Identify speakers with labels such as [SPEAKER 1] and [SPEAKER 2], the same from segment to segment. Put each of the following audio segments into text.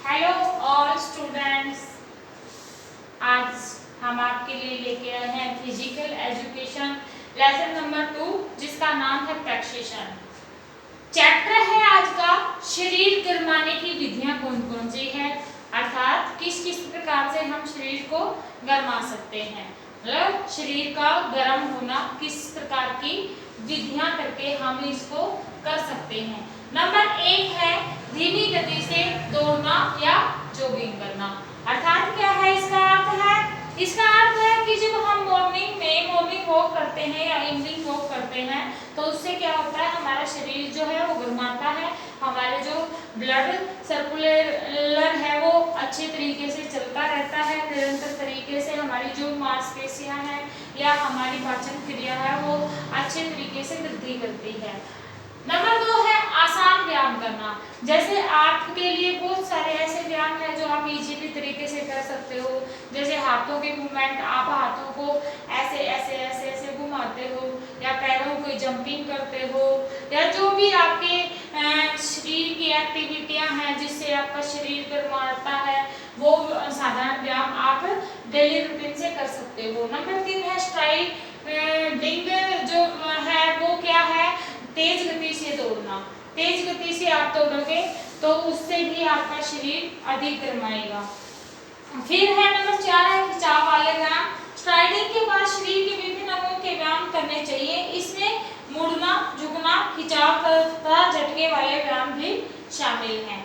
[SPEAKER 1] Hello all students, आज हम आपके लिए लेके आए हैं फिजिकल एजुकेशन लेसन नंबर 2 जिसका नाम है फ्रैक्शन। चैप्टर है आज का शरीर गरमाने की विधियां कौन कौन सी है, अर्थात किस किस प्रकार से हम शरीर को गरमा सकते हैं, मतलब शरीर का गर्म होना किस प्रकार की विधियां करके हम इसको कर सकते हैं। नंबर 1 है धीमी गति से दौड़ना या जॉगिंग करना। अर्थात क्या है इसका अर्थ है, इसका अर्थ है कि जब हम मॉर्निंग वॉक करते हैं या इवनिंग वॉक करते हैं तो उससे क्या होता है, हमारा शरीर जो है वो गर्माता है, हमारे जो ब्लड सर्कुलर है वो अच्छे तरीके से चलता रहता है, निरंतर तरीके से हमारी जो मांसपेशियां हैं या हमारी पाचन क्रिया है वो अच्छे तरीके से वृद्धि करती है। नंबर 2 है आसान व्यायाम करना। जैसे आपके लिए बहुत सारे ऐसे व्यायाम हैं जो आप इजीली तरीके से कर सकते हो, जैसे हाथों के मूवमेंट, आप हाथों को ऐसे ऐसे ऐसे ऐसे घुमाते हो या पैरों को जंपिंग करते हो या जो भी आपके शरीर की एक्टिविटियां हैं जिससे आपका शरीर गर्माता है वो साधारण व्यायाम आप डेली रूटीन से कर सकते हो। नंबर 3 है स्ट्राइडिंग, जो है वो क्या है, तेज गति से दौड़ना। तेज गति से आप दौड़ोगे तो उससे भी आपका शरीर अधिक गर्माएगा। फिर है नंबर 4 है खिंचाव वाले व्यायाम। स्ट्राइडिंग के बाद शरीर के विभिन्न अंगों के व्यायाम करने चाहिए। इसमें मुड़ना, झुकना, खिंचाव तथा झटके वाले व्यायाम भी शामिल हैं।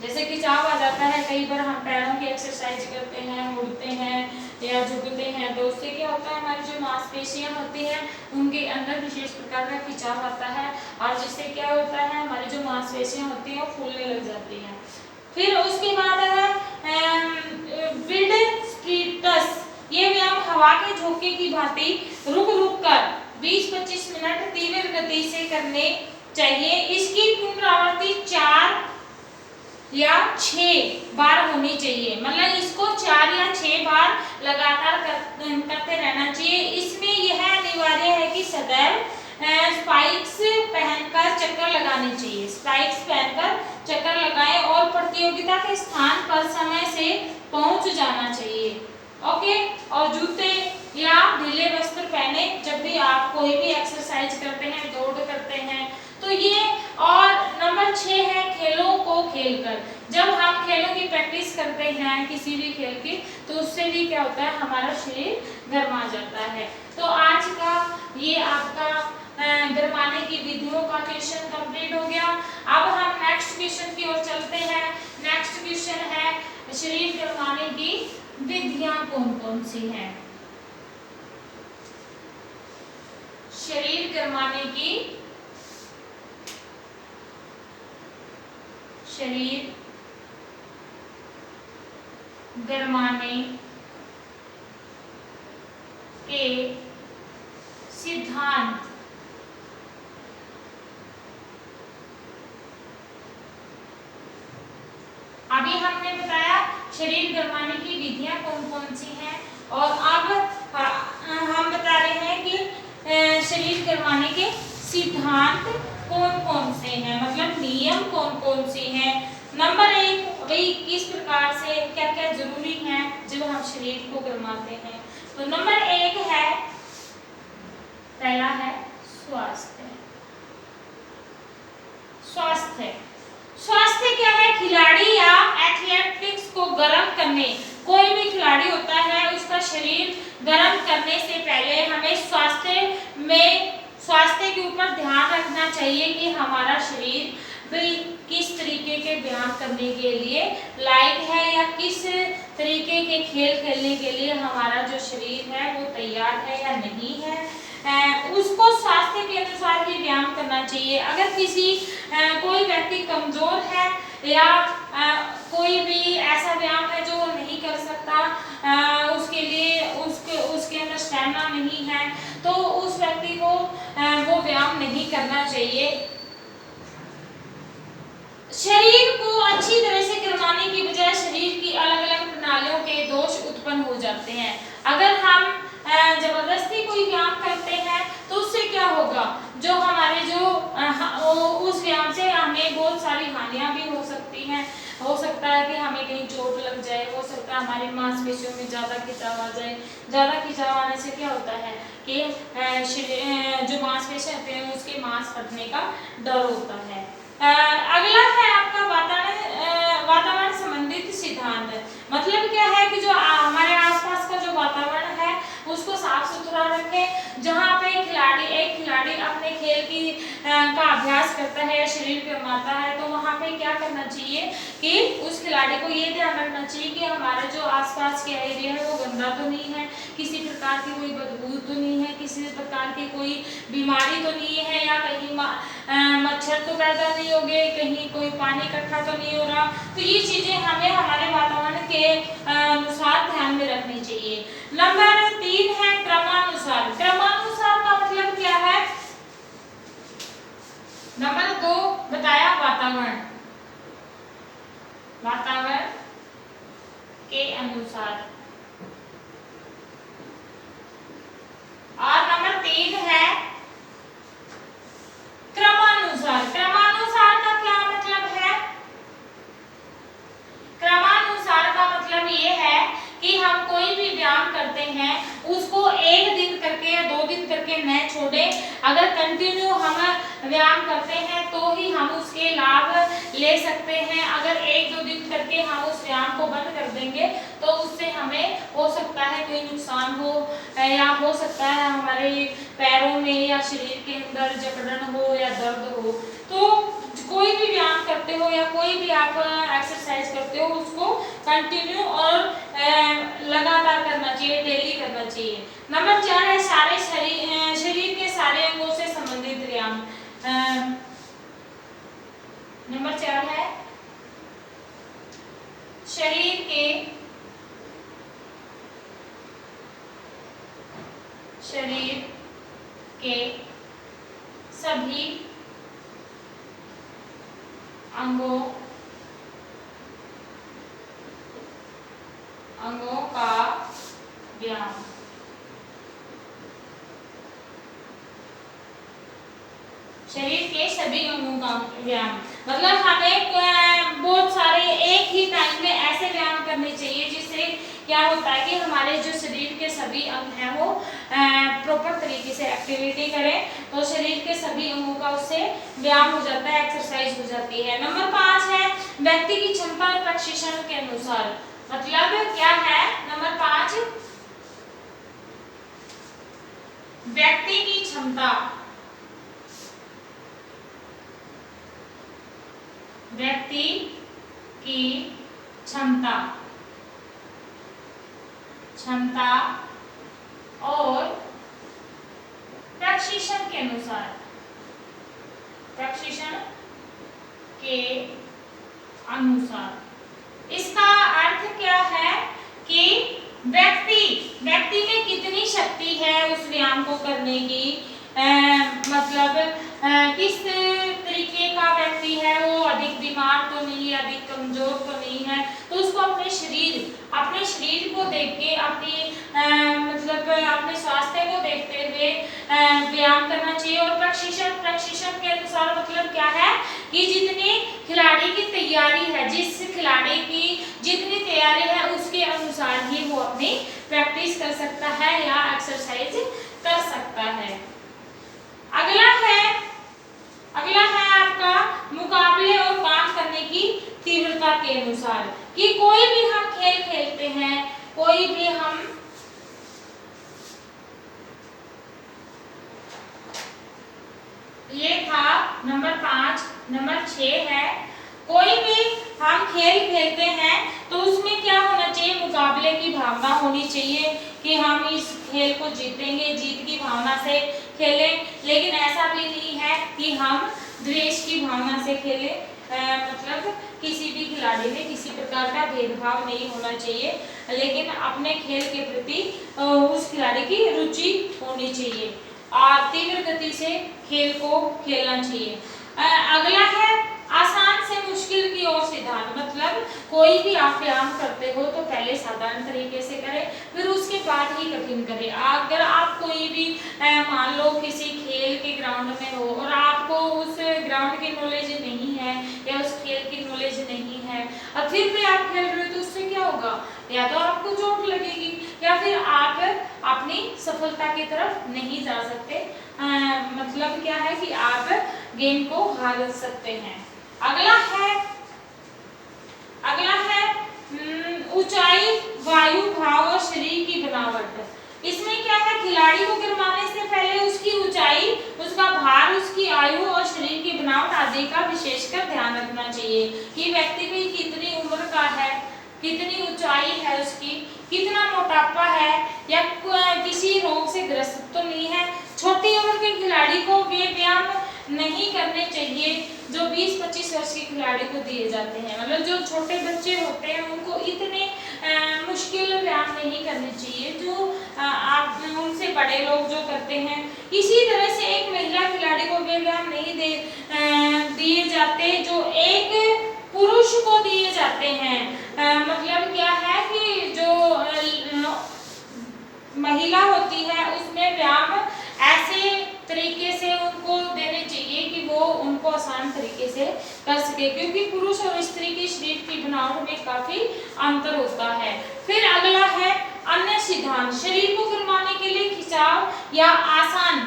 [SPEAKER 1] जैसे खिंचाव आ जाता है, कई बार हम पैरों की एक्सरसाइज करते हैं, मुड़ते हैं या झुकते हैं तो उससे क्या होता है, हमारी जो मांसपेशियां होती हैं उनके अंदर विशेष प्रकार का खिंचाव आता है और जिससे क्या होता है, हमारी जो मांसपेशियां होती हैं वो फूलने लग जाती हैं। फिर उसके बाद है विंड स्प्रिट्स। ये व्यायाम हवा के झोंके की भांति रुक रुक कर 20-25 मिनट तीव्र गति से करने चाहिए। इसकी पुनरावृत्ति 4 या 6 बार होनी चाहिए, मतलब इसको 4 या 6 बार लगातार करते रहना चाहिए। इसमें यह अनिवार्य है कि सदैव स्पाइक्स पहनकर चक्कर लगाने चाहिए, स्पाइक्स पहनकर चक्कर लगाएं और प्रतियोगिता के स्थान पर समय से पहुंच जाना चाहिए। ओके, और जूते या ढीले वस्त्र पहने जब भी आप कोई भी एक्सरसाइज करते हैं, दौड़ करते हैं तो ये। और नंबर 6 है खेलों को खेलकर। जब हम खेलों की प्रैक्टिस करते हैं किसी भी खेल की तो उससे भी क्या होता है, हमारा शरीर गर्मा जाता है। तो आज का ये आपका गरमाने की विधियों का क्वेश्चन कंप्लीट हो गया। अब हम नेक्स्ट क्वेश्चन की ओर चलते हैं। नेक्स्ट क्वेश्चन है शरीर गरमाने की विधियां कौन कौन सी हैं। शरीर गरमाने की के सिद्धांत। अभी हमने बताया शरीर गरमाने की विधियां कौन कौन सी हैं और अब हम बता रहे हैं कि शरीर गरमाने के सिद्धांत कौन कौन से हैं, मतलब नियम कौन कौन से हैं। नंबर 1 भाई किस प्रकार से क्या क्या जरूरी है जब हम शरीर को गरमाते हैं। तो नंबर 1 है, पहला है स्वास्थ्य। स्वास्थ्य स्वास्थ्य क्या है, खिलाड़ी या एथलेटिक्स को गर्म करने, कोई भी खिलाड़ी होता है उसका शरीर गर्म करने से पहले हमें स्वास्थ्य के ऊपर ध्यान रखना चाहिए कि हमारा शरीर किस तरीके के व्यायाम करने के लिए लायक है या किस तरीके के खेल खेलने के लिए हमारा जो शरीर है वो तैयार है या नहीं है। उसको स्वास्थ्य के अनुसार ही व्यायाम करना चाहिए। अगर कोई व्यक्ति कमजोर है या कोई भी ऐसा व्यायाम है जो वो नहीं कर सकता, उसके लिए उसके अंदर स्टैमिना नहीं है तो उस व्यक्ति को वो व्यायाम नहीं करना चाहिए। शरीर को अच्छी तरह से गरमाने की बजाय शरीर की अलग अलग प्रणालियों के दोष उत्पन्न हो जाते हैं। अगर हम जबरदस्ती कोई व्यायाम करते हैं तो उससे क्या होगा, जो हमारे उस व्यायाम से हमें बहुत सारी हानियां भी हो सकती हैं। हो सकता है कि हमें कहीं चोट लग जाए, हो सकता है हमारी मांसपेशियों में ज़्यादा खिंचाव आ जाए। ज़्यादा खिंचाव आने से क्या होता है कि जो मांसपेशियां होते हैं उसके मांस फटने का डर होता है। अगला है आपका वातावरण संबंधित सिद्धांत। मतलब क्या है कि जो हमारे आसपास का जो वातावरण है उसको साफ सुथरा रखें। जहाँ पे एक खिलाड़ी अपने खेल की का अभ्यास करता है, शरीर पे मारता है, तो वहाँ पे क्या करना चाहिए कि उस खिलाड़ी को ये ध्यान रखना चाहिए कि हमारे जो आसपास के एरिया है वो गंदा तो नहीं है, किसी प्रकार की कोई बदबू तो नहीं है, किसी प्रकार की कोई बीमारी तो नहीं है, या कहीं मच्छर तो पैदा नहीं हो गए, कहीं कोई पानी इकट्ठा तो नहीं हो रहा। तो ये चीजें हमें हमारे वातावरण के अनुसार ध्यान में रखनी चाहिए। नंबर 3 है क्रमानुसार। क्रमानुसार का मतलब क्या है? नंबर 2 बताया वातावरण के अनुसार, और नंबर 3 है क्रमानुसार। क्रमानुसार का क्या मतलब है? क्रमानुसार का मतलब ये है कि हम कोई भी व्यायाम करते हैं उसको एक दिन करके या 2 दिन करके न छोड़ें। अगर कंटिन्यू हम व्यायाम करते हैं तो ही हम उसके लाभ ले सकते हैं। अगर 1-2 दिन करके हम उस व्यायाम को बंद कर देंगे तो उससे हमें हो सकता है कोई नुकसान हो, या हो सकता है हमारे पैरों में या शरीर के अंदर जकड़न हो या दर्द हो। तो कोई भी व्यायाम करते हो या कोई भी आप एक्सरसाइज करते हो उसको कंटिन्यू और लगातार करना चाहिए, डेली करना चाहिए। नंबर 4 है सारे शरीर के सारे अंगों से संबंधित व्यायाम। नंबर 4 है शरीर के सभी अंगों का व्यायाम। शरीर के सभी अंगों का व्यायाम मतलब हमें बहुत सारे एक ही टाइम में ऐसे व्यायाम करने चाहिए जिससे क्या होता है कि हमारे जो शरीर के सभी अंग हैं वो प्रॉपर तरीके से एक्टिविटी करें, तो शरीर के सभी अंगों का उससे व्यायाम हो जाता है, एक्सरसाइज हो जाती है। नंबर 5 है व्यक्ति की क्षमता और प्रशिक्षण के अनुसार। मतलब क्या है? नंबर 5 व्यक्ति की क्षमता, व्यक्ति की क्षमता और प्रशिक्षण के अनुसार, इसका अर्थ क्या है कि व्यक्ति में कितनी शक्ति है उस व्यायाम को करने की, मतलब किस तरीके का व्यक्ति है, वो अधिक बीमार तो नहीं है, अधिक कमजोर तो नहीं है, तो उसको अपने शरीर को देख के मतलब अपने स्वास्थ्य को देखते हुए व्यायाम करना चाहिए। और प्रशिक्षण के अनुसार मतलब क्या है कि जितनी खिलाड़ी की तैयारी है, जिस खिलाड़ी की जितनी तैयारी है उसके अनुसार ही वो अपनी प्रैक्टिस कर सकता है या एक्सरसाइज कर सकता है। अगला है आपका मुकाबले और काम करने की तीव्रता के अनुसार, कि कोई भी हम खेल खेलते हैं, कोई भी हम ये था नंबर 5। नंबर 6 है कोई भी हम खेल खेलते हैं तो उसमें क्या होना चाहिए? मुकाबले की भावना होनी चाहिए कि हम इस खेल को जीतेंगे, जीत की भावना से खेलें। लेकिन ऐसा भी नहीं है कि हम द्वेष की भावना से खेलें, मतलब किसी भी खिलाड़ी में किसी प्रकार का भेदभाव नहीं होना चाहिए, लेकिन अपने खेल के प्रति उस खिलाड़ी की रुचि होनी चाहिए और तीव्र गति से खेल को खेलना चाहिए। अगला है आसान से मुश्किल की ओर सिद्धांत। मतलब कोई भी आप व्यायाम करते हो तो पहले साधारण तरीके से करें, फिर उसके बाद ही कठिन करें। अगर आप कोई भी मान लो किसी खेल के ग्राउंड में हो और आपको उस ग्राउंड की नॉलेज नहीं है या उस खेल की नॉलेज नहीं नहीं है। अब फिर भी आप खेल रहे हो तो उससे क्या होगा, या तो आपको चोट लगेगी या फिर आप अपनी सफलता की तरफ नहीं जा सकते। मतलब क्या है कि आप गेम को हार सकते हैं। अगला है ऊंचाई, वायु भाव और शरीर की बनावट। इसमें क्या है, खिलाड़ी को गिरवाने से पहले उसकी ऊंचाई, उसका भार, उसकी आयु और शरीर की बनावट आदि का विशेषकर ध्यान रखना चाहिए कि व्यक्ति की कितनी उम्र का है, कितनी ऊंचाई है उसकी, कितना मोटापा है या किसी रोग से ग्रस्त तो नहीं है। छोटी उम्र के खिलाड़ी को वे व्यायाम नहीं करने चाहिए जो 20-25 वर्ष के खिलाड़ी को दिए जाते हैं। मतलब जो छोटे बच्चे होते हैं उनको इतने मुश्किल व्यायाम नहीं करने चाहिए जो आप उनसे बड़े लोग जो करते हैं। इसी तरह से एक महिला खिलाड़ी को वे व्यायाम नहीं दिए जाते जो एक पुरुष को दिए जाते हैं। मतलब क्या है कि जो महिला होती है उसमें व्यायाम ऐसे तरीके से उनको देने चाहिए कि वो उनको आसान तरीके से कर सके, क्योंकि पुरुष और स्त्री की शरीर की बनावट में काफी अंतर होता है। फिर अगला है अन्य सिद्धांत। शरीर को गरमाने के लिए खिंचाव या आसान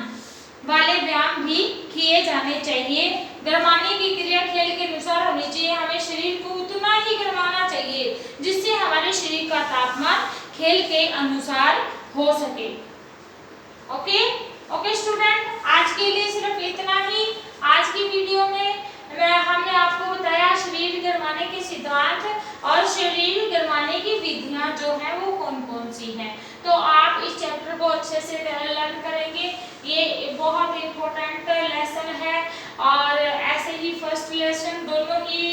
[SPEAKER 1] वाले व्यायाम भी किए जाने चाहिए। गरमाने की क्रिया खेल के अनुसार होनी चाहिए। हमें शरीर को उतना ही गरमाना चाहिए जिससे हमारे शरीर का तापमान खेल के अनुसार हो सके। ओके स्टूडेंट, आज के लिए सिर्फ इतना ही। आज की वीडियो में हमने आपको बताया शरीर गरमाने के सिद्धांत और शरीर गरमाने की विधियां जो है वो कौन कौन सी हैं। तो आप इस चैप्टर को अच्छे से लर्न करेंगे। ये बहुत इम्पोर्टेंट लेसन है और ऐसे ही फर्स्ट लेसन, दोनों ही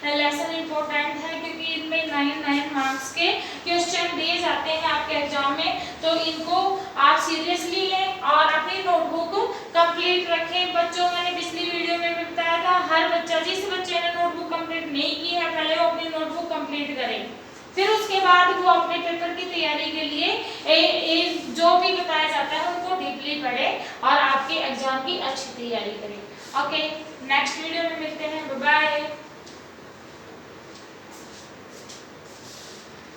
[SPEAKER 1] लेसन इम्पोर्टेंट है क्योंकि इनमें 9 मार्क्स के क्वेश्चन दिए जाते हैं आपके एग्जाम में। तो इनको आप सीरियसली लें और अपनी नोटबुक कंप्लीट रखें। बच्चों, मैंने पिछली वीडियो में भी बताया था, हर बच्चा, जिस बच्चे ने नोटबुक कंप्लीट नहीं की है पहले वो अपनी नोटबुक कंप्लीट करें, फिर उसके बाद वो अपने पेपर की तैयारी के लिए जो भी बताया जाता है उनको डीपली पढ़े और आपके एग्जाम की अच्छी तैयारी करें। ओके, नेक्स्ट वीडियो में मिलते हैं। Bye bye.